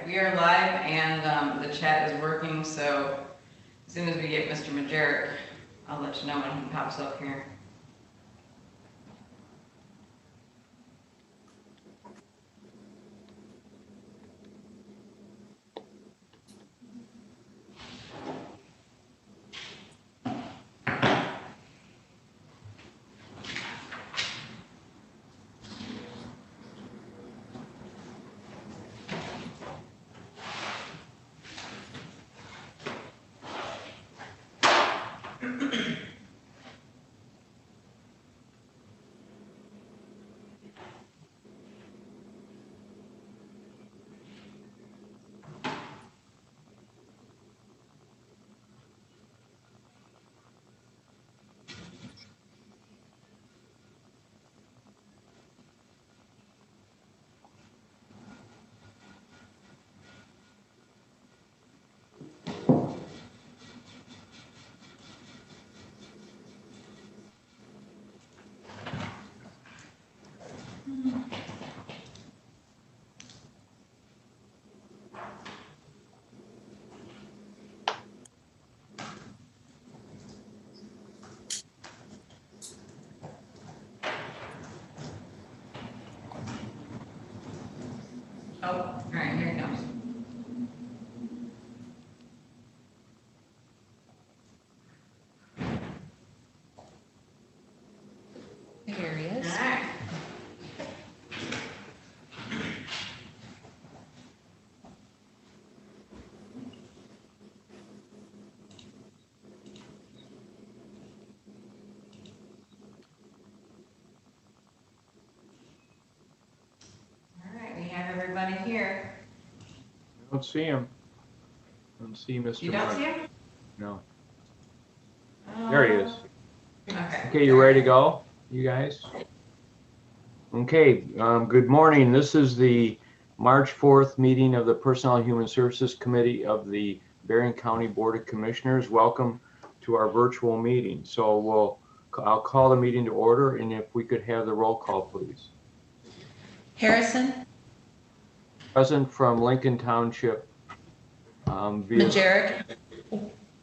we are live and the chat is working, so as soon as we get Mr. Majerick, I'll let you know when he pops up here. Oh, all right, here he comes. Here he is. All right. All right, we have everybody here. I don't see him. I don't see Mr. You don't Mark. see him? No. There he is. Okay. Okay, you ready to go, you guys? Okay, good morning. This is the March 4th meeting of the Personnel and Human Services Committee of the Berrien County Board of Commissioners. Welcome to our virtual meeting. So I'll call the meeting to order, and if we could have the roll call, please. Harrison, Present from Lincoln Township. Via Majerick.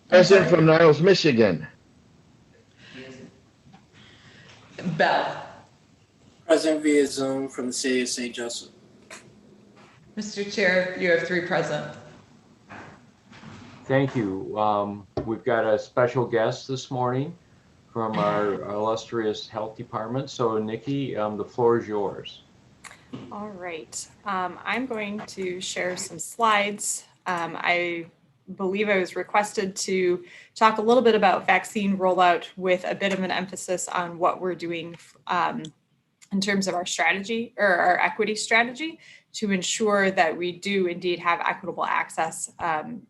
Present from Niles, Michigan. Bell. Present via Zoom from the city of St. Joseph. Mr. Chair, you have 3 present. Thank you. We've got a special guest this morning from our illustrious health department. So Nikki, the floor is yours. All right, I'm going to share some slides. I believe I was requested to talk a little bit about vaccine rollout with a bit of an emphasis on what we're doing in terms of our strategy or our equity strategy to ensure that we do indeed have equitable access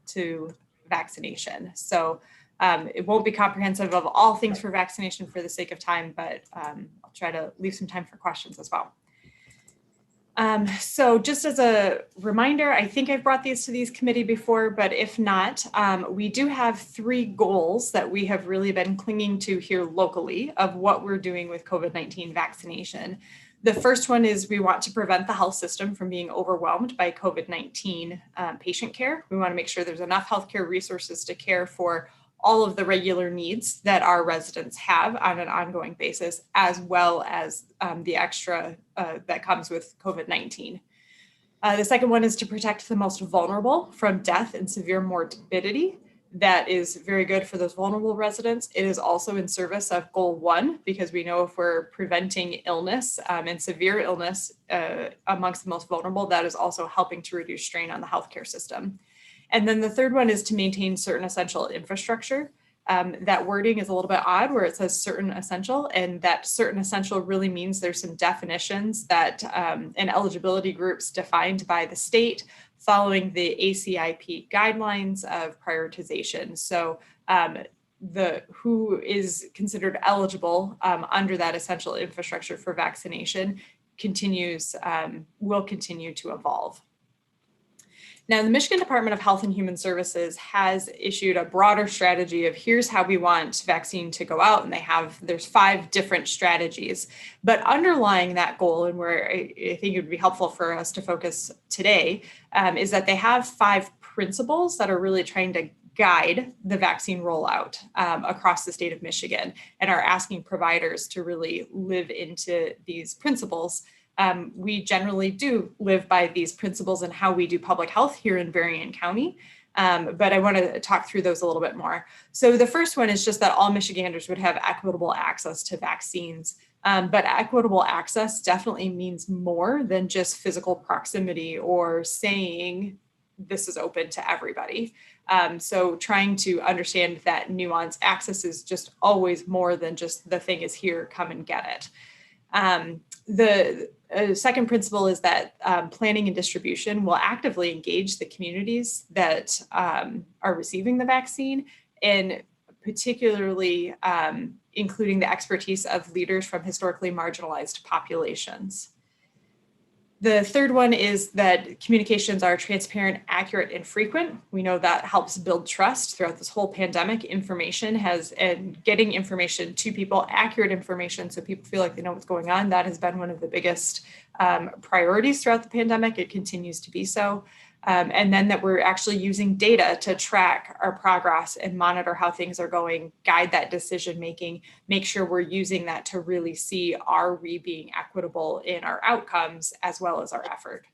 to vaccination. So it won't be comprehensive of all things for vaccination for the sake of time, but I'll try to leave some time for questions as well. So just as a reminder, I think I've brought these to these committee before, but if not, we do have 3 goals that we have really been clinging to here locally of what we're doing with COVID-19 vaccination. The first one is we want to prevent the health system from being overwhelmed by COVID-19 patient care. We want to make sure there's enough healthcare resources to care for all of the regular needs that our residents have on an ongoing basis, as well as the extra that comes with COVID-19. The second one is to protect the most vulnerable from death and severe morbidity. That is very good for those vulnerable residents. It is also in service of goal 1, because we know if we're preventing illness and severe illness amongst the most vulnerable, that is also helping to reduce strain on the healthcare system. And then the third one is to maintain certain essential infrastructure. That wording is a little bit odd where it says certain essential, and that certain essential really means there's some definitions that and eligibility groups defined by the state following the ACIP guidelines of prioritization. So who is considered eligible under that essential infrastructure for vaccination will continue to evolve. Now, the Michigan Department of Health and Human Services has issued a broader strategy of here's how we want vaccine to go out. And there's 5 different strategies. But underlying that goal, and where I think it would be helpful for us to focus today, is that they have 5 principles that are really trying to guide the vaccine rollout across the state of Michigan, and are asking providers to really live into these principles. We generally do live by these principles in how we do public health here in Berrien County, but I want to talk through those a little bit more. So the first one is just that all Michiganders would have equitable access to vaccines. But equitable access definitely means more than just physical proximity or saying this is open to everybody. So trying to understand that nuance, access is just always more than just the thing is here, come and get it. The second principle is that planning and distribution will actively engage the communities that are receiving the vaccine, and particularly including the expertise of leaders from historically marginalized populations. The third one is that communications are transparent, accurate, and frequent. We know that helps build trust throughout this whole pandemic. And getting information to people, accurate information, so people feel like they know what's going on, that has been one of the biggest priorities throughout the pandemic. It continues to be so. And then that we're actually using data to track our progress and monitor how things are going, guide that decision making, make sure we're using that to really see, are we being equitable in our outcomes as well as our effort.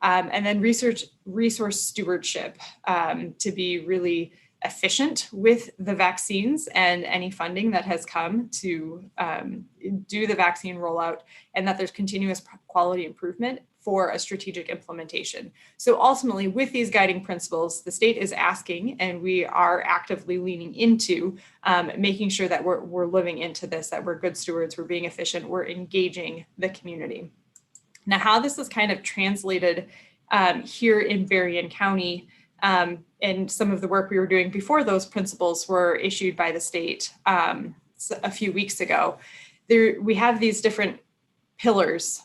And then resource stewardship to be really efficient with the vaccines and any funding that has come to do the vaccine rollout, and that there's continuous quality improvement for a strategic implementation. So ultimately, with these guiding principles, the state is asking, and we are actively leaning into making sure that we're living into this, that we're good stewards, we're being efficient, we're engaging the community. Now, how this is kind of translated here in Berrien County, and some of the work we were doing before those principles were issued by the state a few weeks ago. We have these different pillars,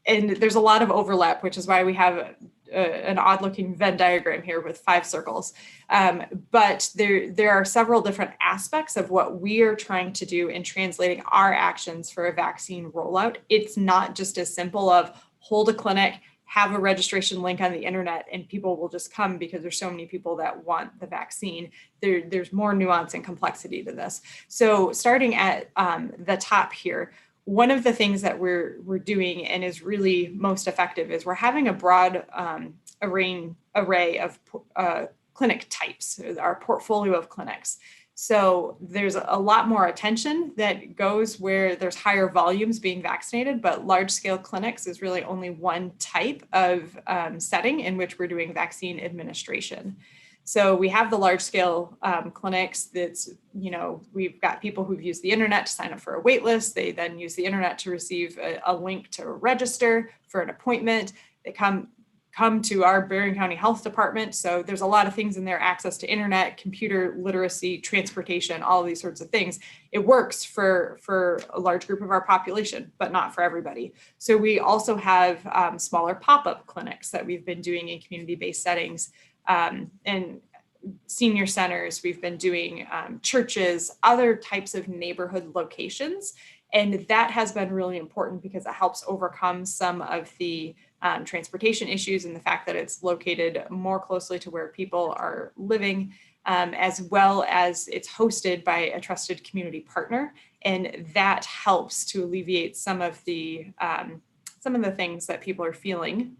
and there's a lot of overlap, which is why we have an odd looking Venn diagram here with 5 circles. But there are several different aspects of what we are trying to do in translating our actions for a vaccine rollout. It's not just as simple of hold a clinic, have a registration link on the internet, and people will just come because there's so many people that want the vaccine. There's more nuance and complexity to this. So starting at the top here, one of the things that we're doing and is really most effective is we're having a broad array of clinic types, our portfolio of clinics. So there's a lot more attention that goes where there's higher volumes being vaccinated, but large scale clinics is really only one type of setting in which we're doing vaccine administration. So we have the large scale clinics that's, we've got people who've used the internet to sign up for a wait list. They then use the internet to receive a link to register for an appointment. They come to our Berrien County Health Department. So there's a lot of things in there, access to internet, computer literacy, transportation, all of these sorts of things. It works for a large group of our population, but not for everybody. So we also have smaller pop-up clinics that we've been doing in community-based settings. And senior centers, we've been doing churches, other types of neighborhood locations. And that has been really important because it helps overcome some of the transportation issues and the fact that it's located more closely to where people are living, as well as it's hosted by a trusted community partner. And that helps to alleviate some of the things that people are feeling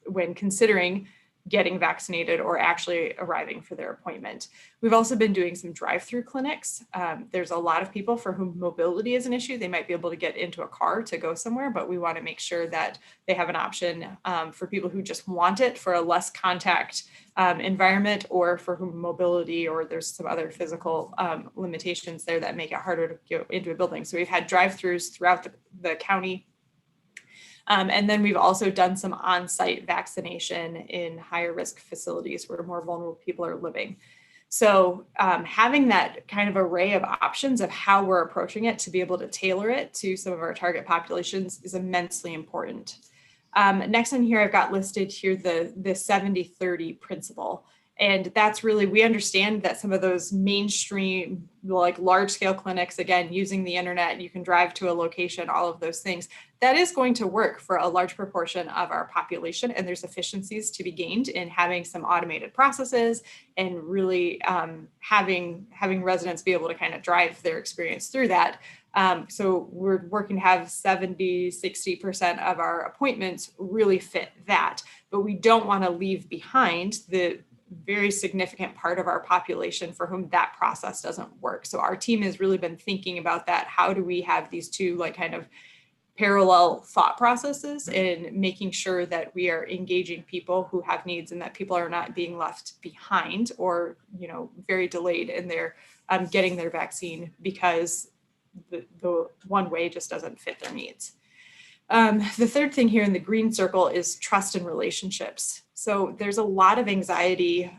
when considering getting vaccinated or actually arriving for their appointment. We've also been doing some drive-through clinics. There's a lot of people for whom mobility is an issue. They might be able to get into a car to go somewhere, but we want to make sure that they have an option for people who just want it for a less contact environment, or for whom mobility or there's some other physical limitations there that make it harder to go into a building. So we've had drive-throughs throughout the county. And then we've also done some on-site vaccination in higher risk facilities where more vulnerable people are living. So having that kind of array of options of how we're approaching it to be able to tailor it to some of our target populations is immensely important. Next on here, I've got listed here the 70-30 principle. And that's really, we understand that some of those mainstream, like large scale clinics, again, using the internet, you can drive to a location, all of those things, that is going to work for a large proportion of our population. And there's efficiencies to be gained in having some automated processes and really having residents be able to kind of drive their experience through that. So we're working to have 60% of our appointments really fit that, but we don't want to leave behind the very significant part of our population for whom that process doesn't work. So our team has really been thinking about that. How do we have these two like kind of parallel thought processes and making sure that we are engaging people who have needs and that people are not being left behind or, you know, very delayed in their getting their vaccine because the one way just doesn't fit their needs. The third thing here in the green circle is trust and relationships. So there's a lot of anxiety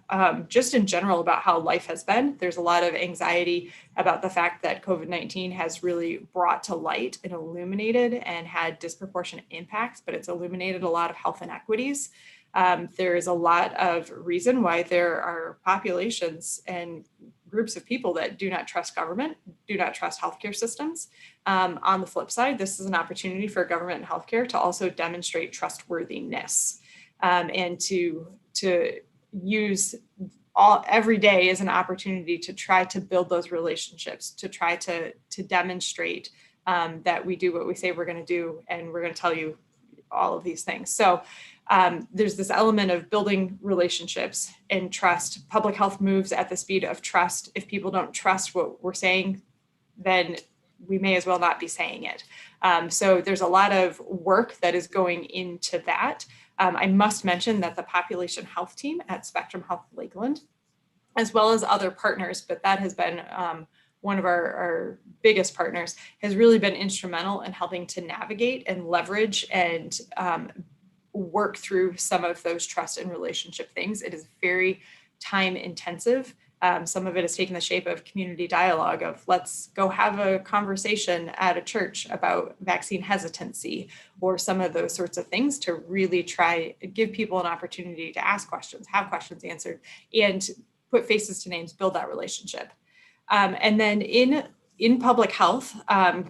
just in general about how life has been. There's a lot of anxiety about the fact that COVID-19 has really brought to light and illuminated and had disproportionate impacts, but it's illuminated a lot of health inequities. There is a lot of reason why there are populations and groups of people that do not trust government, do not trust healthcare systems. On the flip side, this is an opportunity for government and healthcare to also demonstrate trustworthiness and to use every day as an opportunity to try to build those relationships, to try to demonstrate that we do what we say we're going to do, and we're going to tell you all of these things. So there's this element of building relationships and trust. Public health moves at the speed of trust. If people don't trust what we're saying, then we may as well not be saying it. So there's a lot of work that is going into that. I must mention that the population health team at Spectrum Health Lakeland, as well as other partners, but that has been one of our biggest partners, has really been instrumental in helping to navigate and leverage and work through some of those trust and relationship things. It is very time intensive. Some of it has taken the shape of community dialogue of let's go have a conversation at a church about vaccine hesitancy or some of those sorts of things to really try give people an opportunity to ask questions, have questions answered, and put faces to names, build that relationship. And then in public health,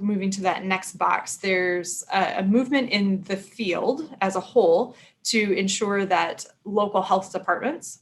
moving to that next box, there's a movement in the field as a whole to ensure that local health departments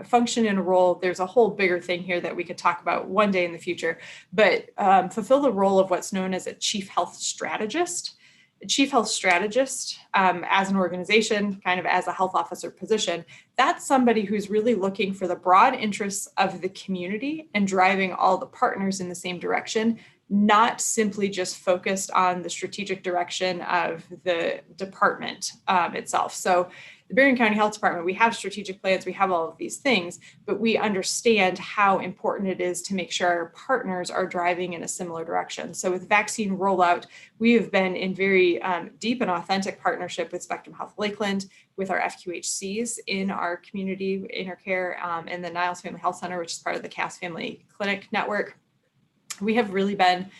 function in a role. There's a whole bigger thing here that we could talk about one day in the future, but fulfill the role of what's known as a chief health strategist. A chief health strategist as an organization, kind of as a health officer position, that's somebody who's really looking for the broad interests of the community and driving all the partners in the same direction, not simply just focused on the strategic direction of the department itself. So the Berrien County Health Department, we have strategic plans, we have all of these things, but we understand how important it is to make sure our partners are driving in a similar direction. So with vaccine rollout, we have been in very deep and authentic partnership with Spectrum Health Lakeland, with our FQHCs in our community, InterCare, and the Niles Family Health Center, which is part of the Cass Family Clinic Network. We have really been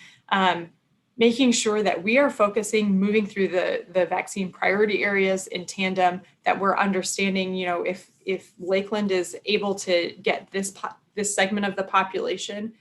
making sure that we are focusing, moving through the vaccine priority areas in tandem, that we're understanding, you know, if Lakeland is able to get this segment of the population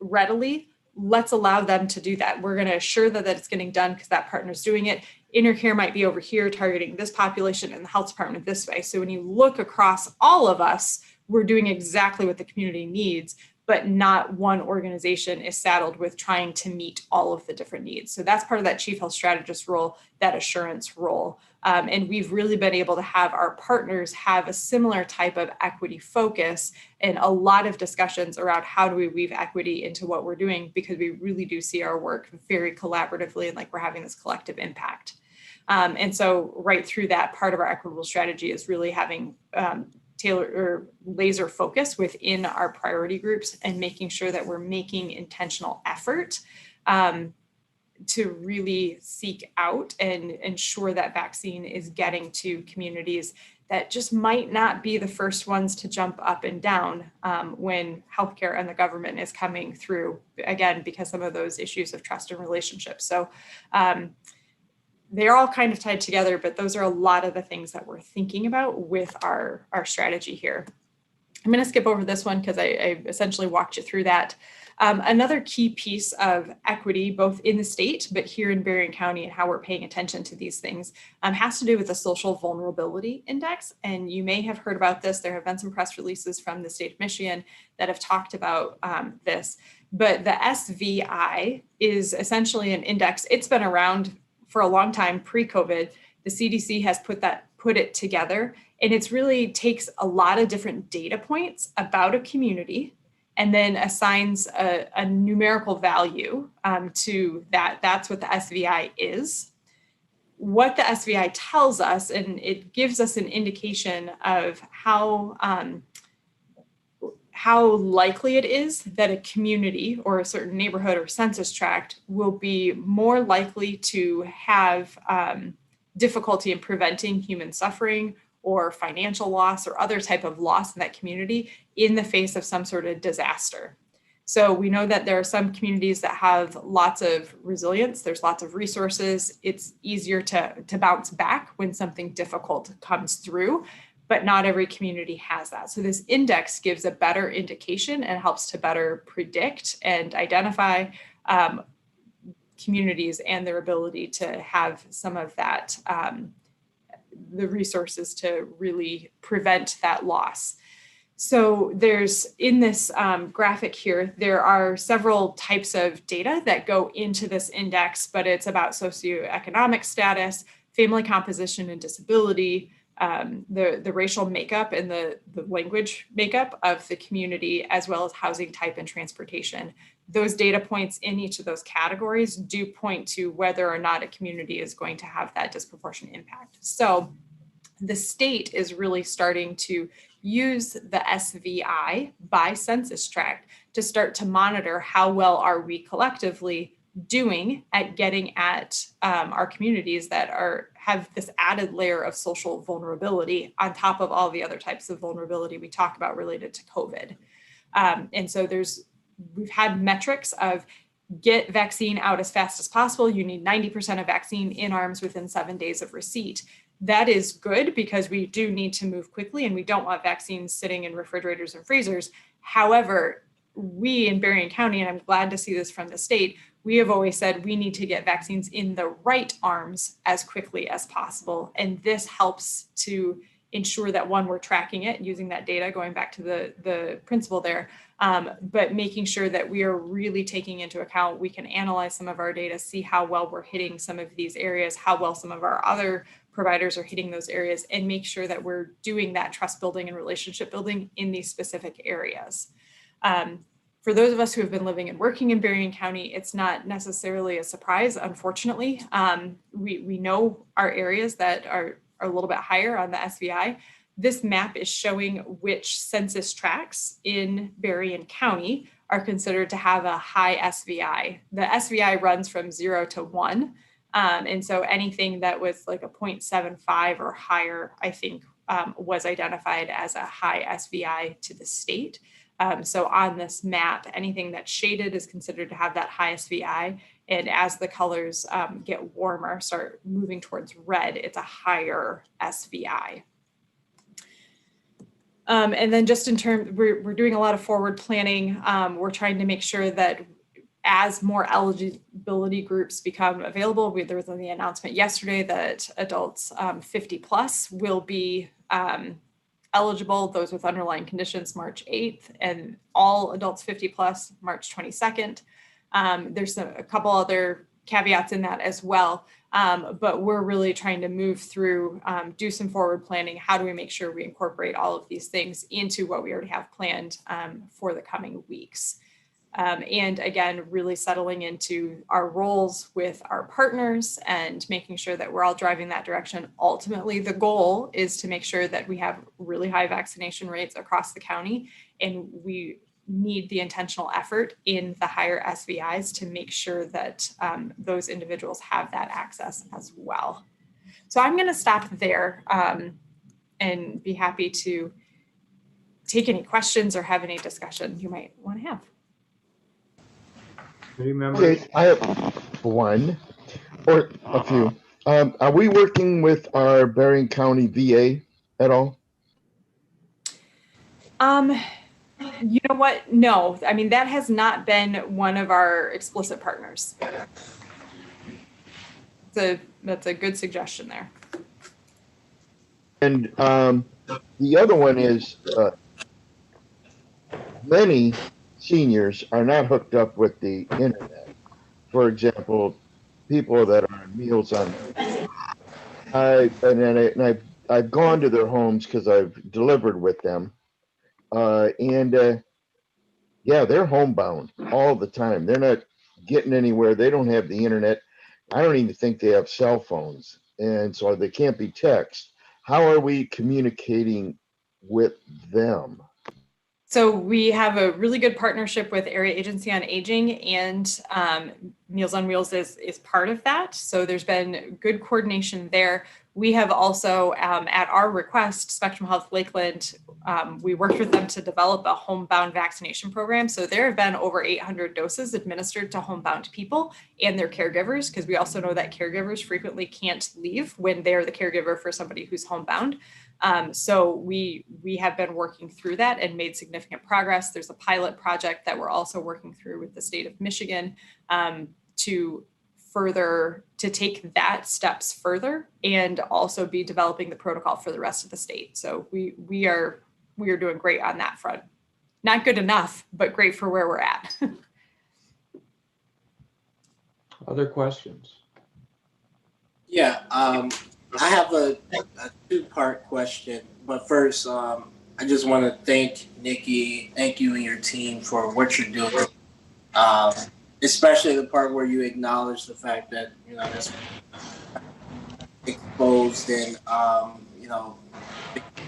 readily, let's allow them to do that. We're going to assure that it's getting done because that partner's doing it. InterCare might be over here targeting this population and the health department this way. So when you look across all of us, we're doing exactly what the community needs, but not one organization is saddled with trying to meet all of the different needs. So that's part of that chief health strategist role, that assurance role. And we've really been able to have our partners have a similar type of equity focus and a lot of discussions around how do we weave equity into what we're doing, because we really do see our work very collaboratively and like we're having this collective impact. And so right through that, part of our equitable strategy is really having tailored or laser focus within our priority groups and making sure that we're making intentional effort to really seek out and ensure that vaccine is getting to communities that just might not be the first ones to jump up and down when healthcare and the government is coming through, again, because some of those issues of trust and relationships. So they're all kind of tied together, but those are a lot of the things that we're thinking about with our strategy here. I'm going to skip over this one because I essentially walked you through that. Another key piece of equity, both in the state, but here in Berrien County and how we're paying attention to these things, has to do with the Social Vulnerability Index. And you may have heard about this. There have been some press releases from the state of Michigan that have talked about this. But the SVI is essentially an index. It's been around for a long time, pre-COVID. The CDC has put it together, and it's really takes a lot of different data points about a community and then assigns a numerical value to that. That's what the SVI is. What the SVI tells us, and it gives us an indication of how likely it is that a community or a certain neighborhood or census tract will be more likely to have difficulty in preventing human suffering or financial loss or other type of loss in that community in the face of some sort of disaster. So we know that there are some communities that have lots of resilience, there's lots of resources, it's easier to bounce back when something difficult comes through, but not every community has that. So this index gives a better indication and helps to better predict and identify communities and their ability to have some of that, the resources to really prevent that loss. So there's, in this graphic here, there are several types of data that go into this index, but it's about socioeconomic status, family composition and disability, the racial makeup and the language makeup of the community, as well as housing type and transportation. Those data points in each of those categories do point to whether or not a community is going to have that disproportionate impact. So the state is really starting to use the SVI by census tract to start to monitor how well are we collectively doing at getting at our communities that have this added layer of social vulnerability on top of all the other types of vulnerability we talk about related to COVID. And so we've had metrics of get vaccine out as fast as possible. You need 90% of vaccine in arms within 7 days of receipt. That is good because we do need to move quickly and we don't want vaccines sitting in refrigerators and freezers. However, we in Berrien County, and I'm glad to see this from the state, we have always said we need to get vaccines in the right arms as quickly as possible. And this helps to ensure that, one, we're tracking it using that data, going back to the principle there, but making sure that we are really taking into account, we can analyze some of our data, see how well we're hitting some of these areas, how well some of our other providers are hitting those areas, and make sure that we're doing that trust building and relationship building in these specific areas. For those of us who have been living and working in Berrien County, it's not necessarily a surprise, unfortunately. We know our areas that are a little bit higher on the SVI. This map is showing which census tracts in Berrien County are considered to have a high SVI. The SVI runs from 0 to 1. And so anything that was like a 0.75 or higher, I think, was identified as a high SVI to the state. So on this map, anything that's shaded is considered to have that high SVI. And as the colors get warmer, start moving towards red, it's a higher SVI. And then just in terms, we're doing a lot of forward planning. We're trying to make sure that as more eligibility groups become available, there was the announcement yesterday that adults 50 plus will be eligible, those with underlying conditions March 8th, and all adults 50 plus March 22nd. There's a couple other caveats in that as well, but we're really trying to move through, do some forward planning. How do we make sure we incorporate all of these things into what we already have planned for the coming weeks? And again, really settling into our roles with our partners and making sure that we're all driving that direction. Ultimately, the goal is to make sure that we have really high vaccination rates across the county, and we need the intentional effort in the higher SVIs to make sure that those individuals have that access as well. So I'm going to stop there and be happy to take any questions or have any discussion you might want to have. Committee members? Okay, I have one or a few. Are we working with our Bering County VA at all? You know what? No, I mean, that has not been one of our explicit partners. That's a good suggestion there. And the other one is many seniors are not hooked up with the internet. For example, people that are on Meals on. I've gone to their homes because I've delivered with them, yeah, they're homebound all the time. They're not getting anywhere. They don't have the internet. I don't even think they have cell phones, and so they can't be text. How are we communicating with them? So we have a really good partnership with Area Agency on Aging, and Meals on Wheels is part of that. So there's been good coordination there. We have also, at our request, Spectrum Health Lakeland, we worked with them to develop a homebound vaccination program. So there have been over 800 doses administered to homebound people and their caregivers, because we also know that caregivers frequently can't leave when they're the caregiver for somebody who's homebound. So we have been working through that and made significant progress. There's a pilot project that we're also working through with the state of Michigan to take that steps further and also be developing the protocol for the rest of the state. So we are doing great on that front. Not good enough, but great for where we're at. Other questions? Yeah, I have a two-part question, but first, I just want to thank Nikki, thank you and your team for what you're doing. Especially the part where you acknowledge the fact that, that's exposed and,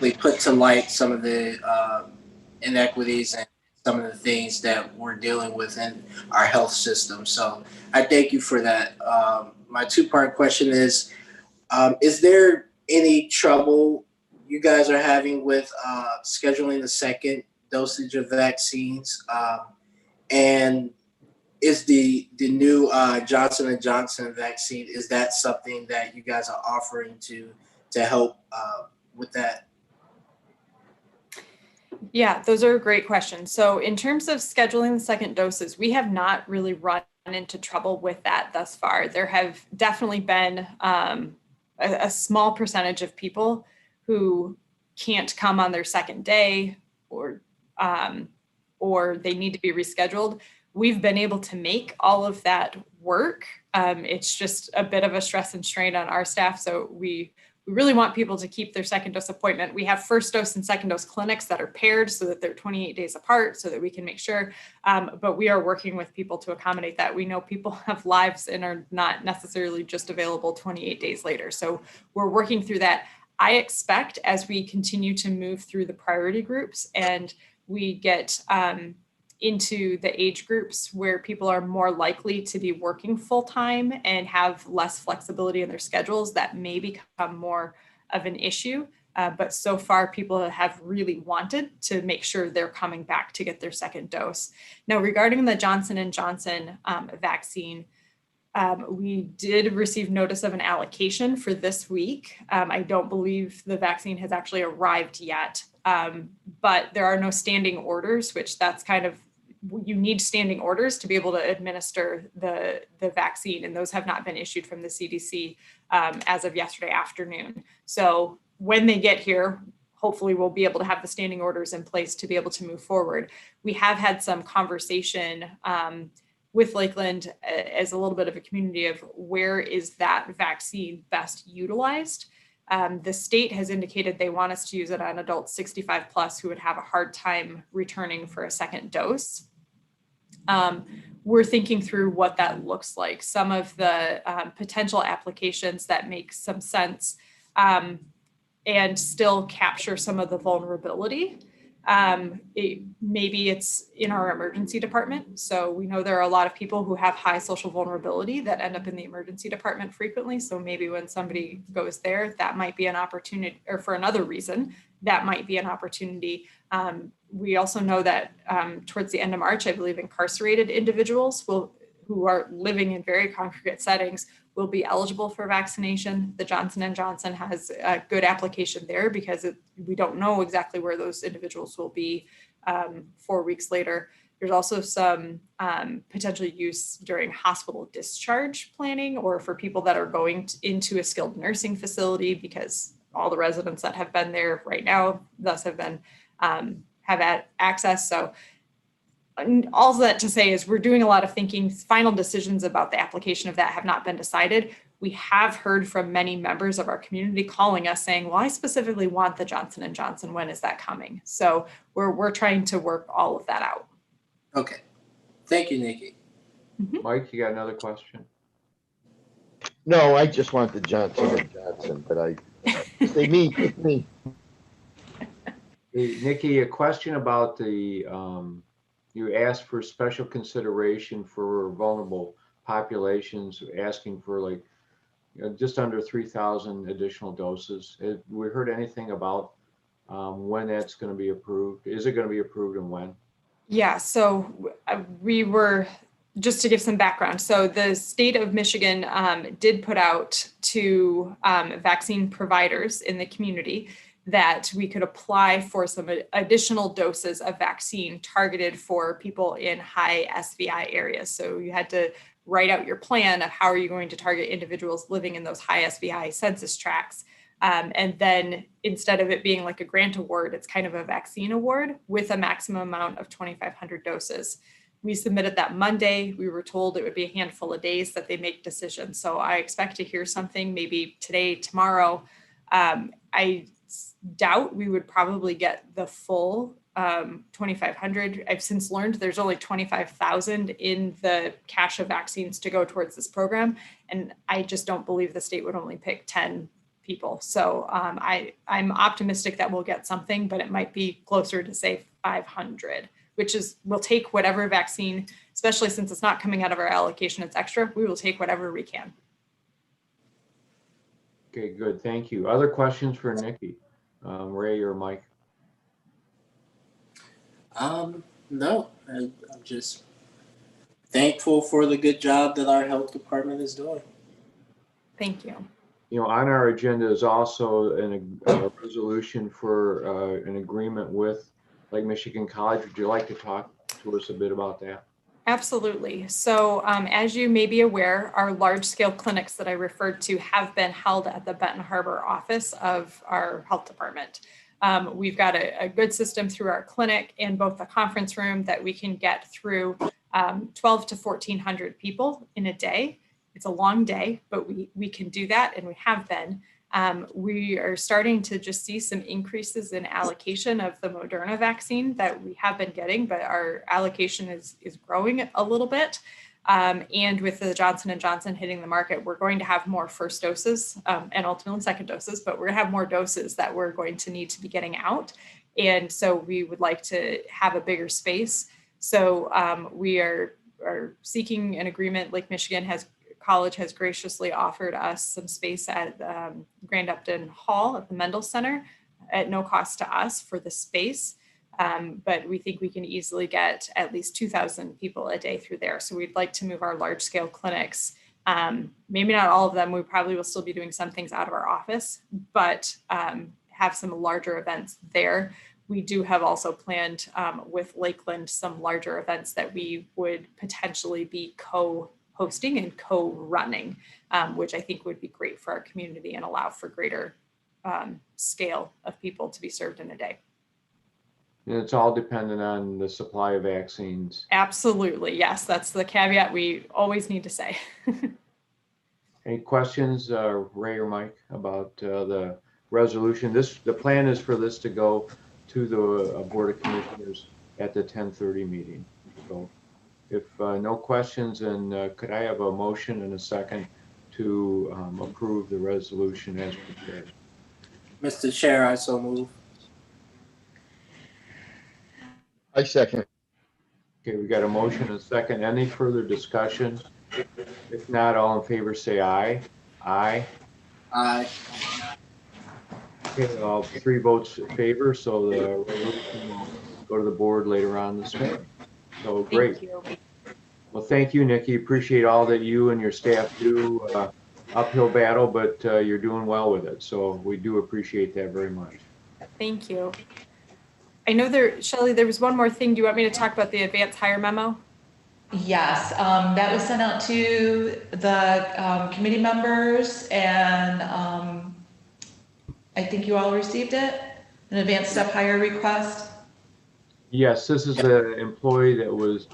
we put to light some of the inequities and some of the things that we're dealing with in our health system. So I thank you for that. My two-part question is there any trouble you guys are having with scheduling the second dosage of vaccines? And is the new Johnson & Johnson vaccine, is that something that you guys are offering to help with that? Yeah, those are great questions. So in terms of scheduling the second doses, we have not really run into trouble with that thus far. There have definitely been a small percentage of people who can't come on their second day or they need to be rescheduled. We've been able to make all of that work. It's just a bit of a stress and strain on our staff. So we really want people to keep their second dose appointment. We have first dose and second dose clinics that are paired so that they're 28 days apart so that we can make sure. But we are working with people to accommodate that. We know people have lives and are not necessarily just available 28 days later. So we're working through that. I expect as we continue to move through the priority groups and we get into the age groups where people are more likely to be working full time and have less flexibility in their schedules, that may become more of an issue. But so far, people have really wanted to make sure they're coming back to get their second dose. Now, regarding the Johnson & Johnson vaccine, we did receive notice of an allocation for this week. I don't believe the vaccine has actually arrived yet, but there are no standing orders, which that's kind of, you need standing orders to be able to administer the vaccine, and those have not been issued from the CDC as of yesterday afternoon. So when they get here, hopefully we'll be able to have the standing orders in place to be able to move forward. We have had some conversation with Lakeland as a little bit of a community of where is that vaccine best utilized. The state has indicated they want us to use it on adults 65 plus who would have a hard time returning for a second dose. We're thinking through what that looks like. Some of the potential applications that make some sense and still capture some of the vulnerability. Maybe it's in our emergency department. So we know there are a lot of people who have high social vulnerability that end up in the emergency department frequently. So maybe when somebody goes there, that might be an opportunity, or for another reason, that might be an opportunity. We also know that towards the end of March, I believe incarcerated individuals who are living in very congregate settings will be eligible for vaccination. The Johnson & Johnson has a good application there because we don't know exactly where those individuals will be 4 weeks later. There's also some potential use during hospital discharge planning or for people that are going into a skilled nursing facility, because all the residents that have been there right now thus have been have had access. So all that to say is we're doing a lot of thinking. Final decisions about the application of that have not been decided. We have heard from many members of our community calling us saying, well, I specifically want the Johnson & Johnson. When is that coming? So we're trying to work all of that out. Okay. Thank you, Nikki. Mike, you got another question? No, I just want the Johnson and Johnson, but they me. Hey, Nikki, a question about the, you asked for special consideration for vulnerable populations, asking for like, just under 3,000 additional doses. Have we heard anything about when that's going to be approved? Is it going to be approved and when? Yeah, so we were, just to give some background, so the state of Michigan did put out to vaccine providers in the community that we could apply for some additional doses of vaccine targeted for people in high SVI areas. So you had to write out your plan of how are you going to target individuals living in those high SVI census tracts. And then instead of it being like a grant award, it's kind of a vaccine award with a maximum amount of 2,500 doses. We submitted that Monday. We were told it would be a handful of days that they make decisions. So I expect to hear something maybe today, tomorrow. I doubt we would probably get the full 2,500. I've since learned there's only 25,000 in the cache of vaccines to go towards this program. And I just don't believe the state would only pick 10 people. So I'm optimistic that we'll get something, but it might be closer to say 500, which is, we'll take whatever vaccine, especially since it's not coming out of our allocation, it's extra, we will take whatever we can. Okay, good, thank you. Other questions for Nikki, Ray or Mike? No, I'm just thankful for the good job that our health department is doing. Thank you. You know, on our agenda is also a resolution for an agreement with Lake Michigan College. Would you like to talk to us a bit about that? Absolutely. So as you may be aware, our large scale clinics that I referred to have been held at the Benton Harbor office of our health department. We've got a good system through our clinic and both the conference room that we can get through 12 to 1,400 people in a day. It's a long day, but we can do that, and we have been. We are starting to just see some increases in allocation of the Moderna vaccine that we have been getting, but our allocation is growing a little bit. And with the Johnson & Johnson hitting the market, we're going to have more first doses and ultimately second doses, but we're going to have more doses that we're going to need to be getting out. And so we would like to have a bigger space. So we are seeking an agreement. Lake Michigan College has graciously offered us some space at Grand Upton Hall at the Mendel Center at no cost to us for the space. But we think we can easily get at least 2,000 people a day through there. So we'd like to move our large scale clinics. Maybe not all of them. We probably will still be doing some things out of our office, but have some larger events there. We do have also planned with Lakeland some larger events that we would potentially be co-hosting and co-running, which I think would be great for our community and allow for greater scale of people to be served in a day. And it's all dependent on the supply of vaccines. Absolutely. Yes, that's the caveat we always need to say. Any questions, Ray or Mike, about the resolution? The plan is for this to go to the Board of Commissioners at the 10:30 meeting. So if no questions, then could I have a motion and a second to approve the resolution as prepared? Mr. Chair, I so move. I second. Okay, we got a motion and a second. Any further discussion? If not, all in favor say aye. Aye. Aye. Okay, all 3 votes in favor, so the resolution will go to the board later on this morning. So great. Thank you. Well, thank you, Nikki. Appreciate all that you and your staff do uphill battle, but you're doing well with it. So we do appreciate that very much. Thank you. I know Shelley, there was one more thing. Do you want me to talk about the advanced hire memo? Yes, that was sent out to the committee members, and I think you all received it, an advanced step hire request. Yes, this is a employee that was,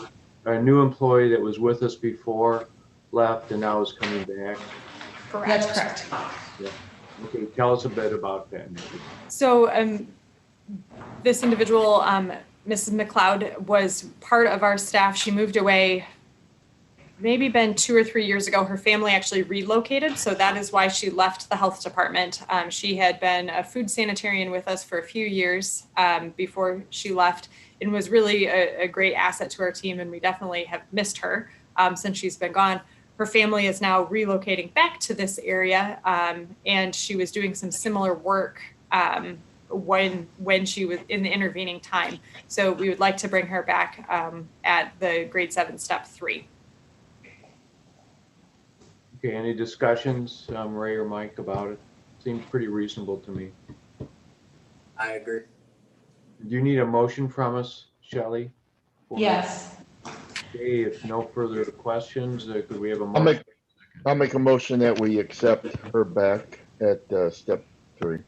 a new employee that was with us before, left, and now is coming back. Correct. That's correct. Yeah. Okay, tell us a bit about that, Nikki. So this individual, Mrs. McLeod, was part of our staff. She moved away maybe been 2 or 3 years ago. Her family actually relocated, so that is why she left the health department. She had been a food sanitarian with us for a few years before she left, and was really a great asset to our team, and we definitely have missed her since she's been gone. Her family is now relocating back to this area, and she was doing some similar work when she was in the intervening time. So we would like to bring her back at the grade 7 step 3. Okay, any discussions, Ray or Mike, about it? Seems pretty reasonable to me. I agree. Do you need a motion from us, Shelley? Yes. Okay, if no further questions, could we have a I'll motion? make a motion that we accept her back at step 3.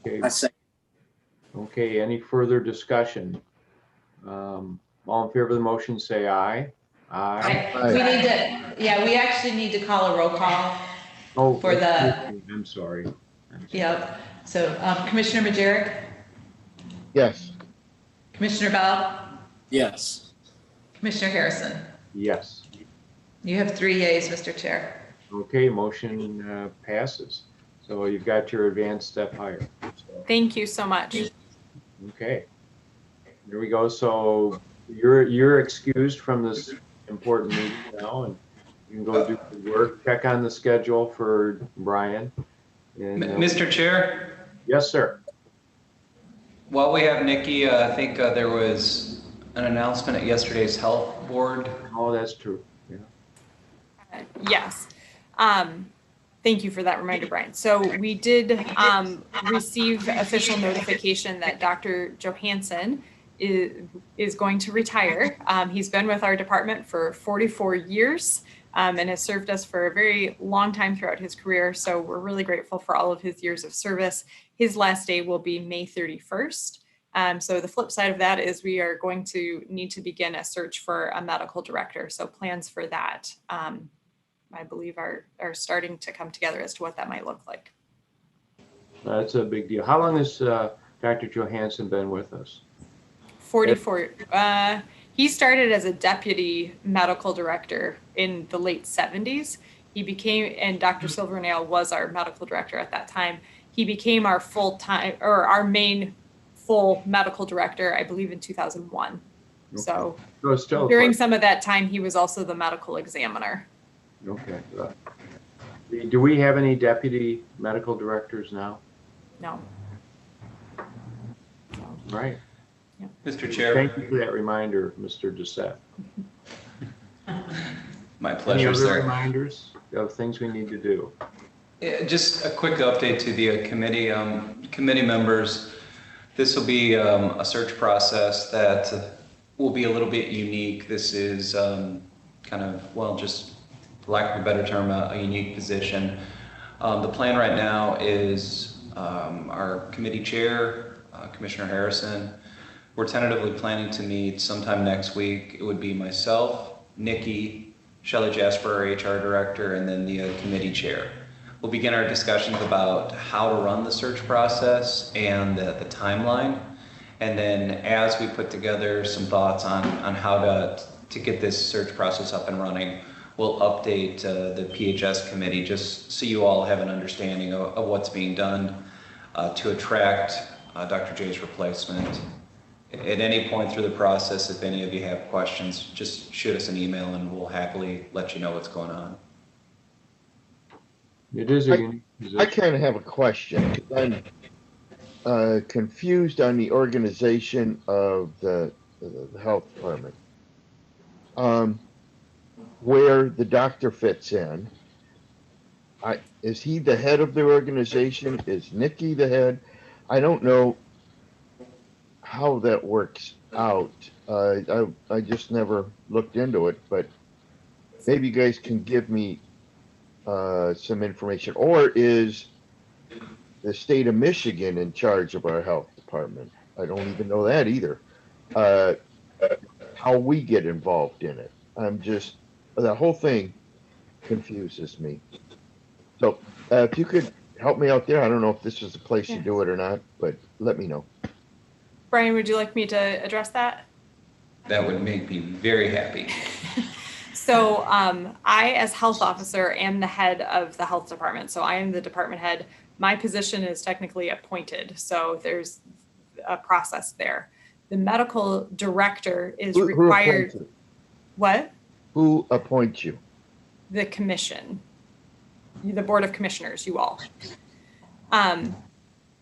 Okay, I say, okay, any further discussion? All in favor of the motion, say aye. Aye. We need to, yeah, we actually need to call a roll call. Oh, For the- I'm sorry. Yep. So Commissioner Majerick, Yes. Commissioner Bell, yes. Commissioner Harrison. Yes. You have 3 yeas, Mr. Chair. Okay, motion passes. So you've got your advanced step higher. So, Thank you so much. okay. There we go. So you're excused from this important meeting now, and you can go do the work. Check on the schedule for Brian. And, Mr. Chair, yes, sir. while we have Nikki, I think there was an announcement at yesterday's health board. Oh, that's true. Yeah. Yes. Thank you for that reminder, Brian. So we did receive official notification that Dr. Johansen is going to retire. He's been with our department for 44 years and has served us for a very long time throughout his career. So we're really grateful for all of his years of service. His last day will be May 31st. So the flip side of that is we are going to need to begin a search for a medical director. So plans for that, I believe, are starting to come together as to what that might look like. That's a big deal. How long has Dr. Johansen been with us? 44. He started as a deputy medical director in the late 70s. He became, and Dr. Silvernail was our medical director at that time. He became our full-time, or our main full medical director, I believe, in 2001. Okay. So still during some of that time, he was also the medical examiner. Okay. Do we have any deputy medical directors now? No. Right. Mr. Chair, Thank you for that reminder, Mr. Doucette. my Any pleasure, other sir. reminders of things we need to do? Just a quick update to the committee. Committee members, this will be a search process that will be a little bit unique. This is kind of, well, just for lack of a better term, a unique position. The plan right now is our committee chair, Commissioner Harrison. We're tentatively planning to meet sometime next week. It would be myself, Nikki, Shelley Jasper, our HR director, and then the committee chair. We'll begin our discussions about how to run the search process and the timeline. And then as we put together some thoughts on how to get this search process up and running, we'll update the PHS committee just so you all have an understanding of what's being done to attract Dr. J's replacement. At any point through the process, if any of you have questions, just shoot us an email and we'll happily let you know what's going on. It is a unique I position. kind of have a question. 'Cause I'm confused on the organization of the health department. Where the doctor fits in Is he the head of the organization? Is Nikki the head? I don't know how that works out. I just never looked into it, but maybe you guys can give me some information. Or is the state of Michigan in charge of our health department? I don't even know that either. Uh, how we get involved in it. The whole thing confuses me. So if you could help me out there, I don't know if this is the place to do it or not, but let me know. Brian, would you like me to address that? That would make me very happy. So I, as health officer, am the head of the health department. So I am the department head. My position is technically appointed. So there's a process there. The medical director is Who required. appoints you? What? Who appoints you? The commission, the board of commissioners, you all.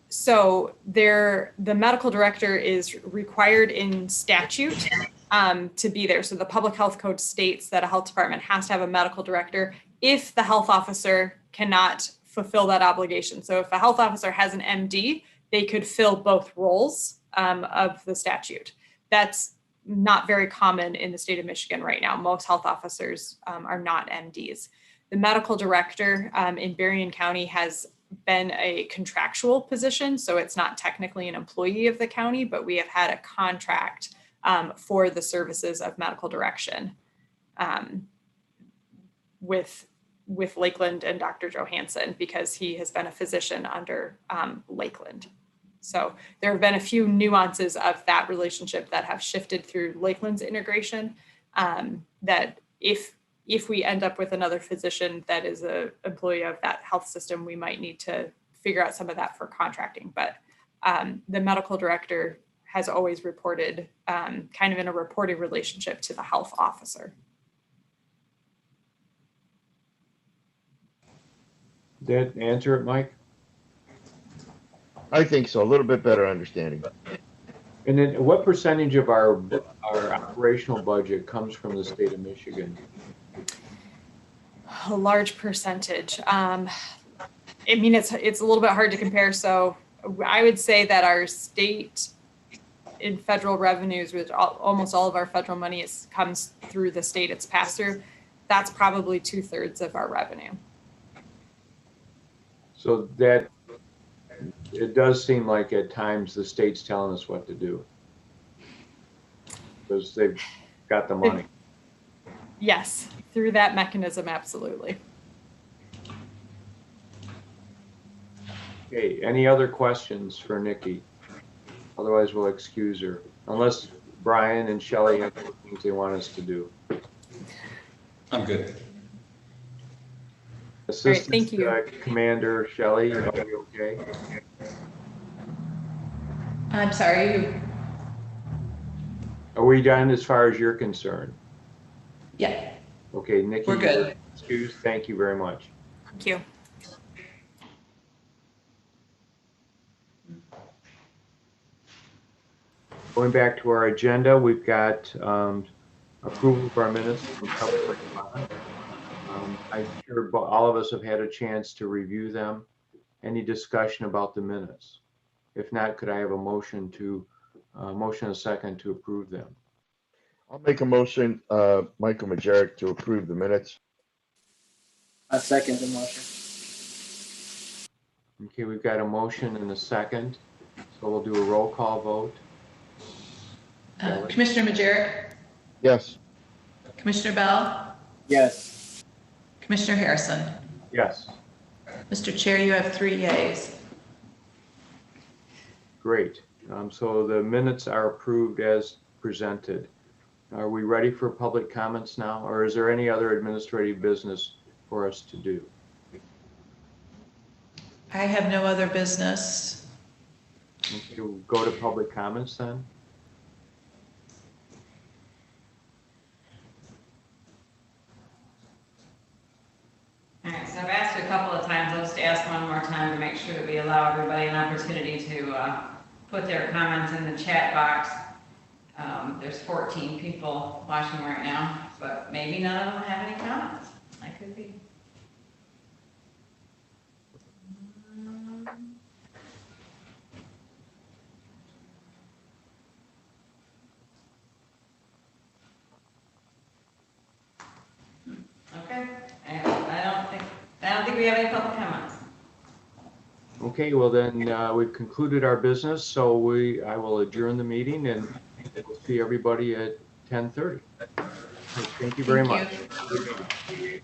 So the medical director is required in statute to be there. So the public health code states that a health department has to have a medical director if the health officer cannot fulfill that obligation. So if a health officer has an MD, they could fill both roles of the statute. That's not very common in the state of Michigan right now. Most health officers are not MDs. The medical director in Berrien County has been a contractual position, so it's not technically an employee of the county, but we have had a contract for the services of medical direction with Lakeland and Dr. Johansen, because he has been a physician under Lakeland. So there have been a few nuances of that relationship that have shifted through Lakeland's integration, that if we end up with another physician that is an employee of that health system, we might need to figure out some of that for contracting. But the medical director has always reported kind of in a reporting relationship to the health officer. Did that answer it, Mike? I think so. A little bit better understanding. And then what percentage of our operational budget comes from the state of Michigan? A large percentage. I mean, it's a little bit hard to compare. So I would say that our state in federal revenues, which almost all of our federal money comes through the state it's passed through, that's probably 2/3 of our revenue. So that, it does seem like at times the state's telling us what to do, because they've got the money. Yes, through that mechanism, absolutely. Okay, any other questions for Nikki? Otherwise, we'll excuse her, unless Brian and Shelley have things they want us to do. I'm good. Assistant thank you. Commander Shelley, are you okay? I'm sorry. Are we done as far as you're concerned? Yeah, Okay, Nikki. we're good. Excuse, thank you very much. Thank you. Going back to our agenda, we've got approval of our minutes from public comment. I'm sure all of us have had a chance to review them. Any discussion about the minutes? If not, could I have a motion and a second to approve them? I'll make a motion, Michael Majerick, to approve the minutes. I second the motion. Okay, we've got a motion and a second, so we'll do a roll call vote. Commissioner Majerick, Yes. Commissioner Bell, Yes. Commissioner Harrison. Yes, Mr. Chair, you have 3 yeas. great. So the minutes are approved as presented. Are we ready for public comments now, or is there any other administrative business for us to do? I have no other business. Okay, we'll go to public comments then. All right, so I've asked you a couple of times, I'll just ask one more time to make sure that we allow everybody an opportunity to put their comments in the chat box. There's 14 people watching right now, but maybe none of them have any comments. I could be. Okay, and I don't think we have any public comments. Okay, well then, we've concluded our business, so I will adjourn the meeting and we'll see everybody at 10:30. Thank you very Thank much. you.